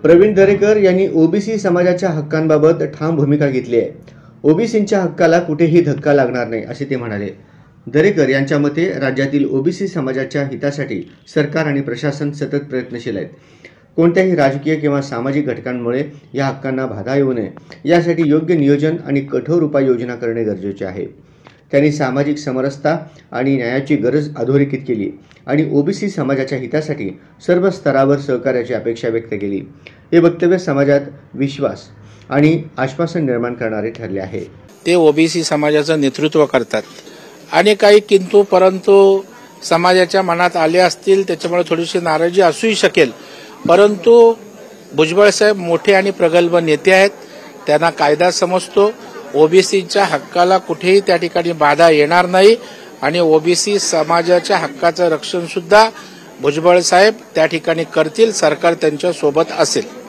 प्रवीण दरेकर यांनी ओबीसी समाजाच्या हक्कांबाबत ठाम भूमिका घेतली आहे। ओबीसींच्या हक्काला कुठेही धक्का लागणार नाही असे ते म्हणाले। दरेकर यांच्या मते राज्यातील ओबीसी समाजाच्या हितासाठी सरकार आणि प्रशासन सतत प्रयत्नशील आहेत। कोणत्याही राजकीय किंवा सामाजिक घटकांमुळे या हक्कांना बाधा येऊ नये यासाठी योग्य नियोजन आणि कठोर उपाययोजना करणे गरजेचे आहे। त्यांनी सामाजिक समरसता आणि न्यायाची गरज अधोरेखित केली आणि ओबीसी समाजाच्या हितासाठी सर्व स्तरावर सहकार्याची अपेक्षा व्यक्त केली। हे वक्तव्य समाजात विश्वास आणि आश्वासन निर्माण करणारे ठरले आहे। ते ओबीसी समाजाचं नेतृत्व करतात आणि काही किंतु परंतु समाजाच्या मनात आले असतील, त्याच्यामुळे थोडीशी नाराजी असूही शकेल, परंतु भुजबळ साहेब मोठे आणि प्रगल्भ नेते आहेत। त्यांना कायदा समजतो। ओबीसीच्या हक्काला कुठेही त्या ठिकाणी बाधा येणार नाही आणि ओबीसी समाजाच्या हक्काचं रक्षण सुद्धा भुजबळ साहेब त्या ठिकाणी करतील। सरकार त्यांच्या सोबत असेल।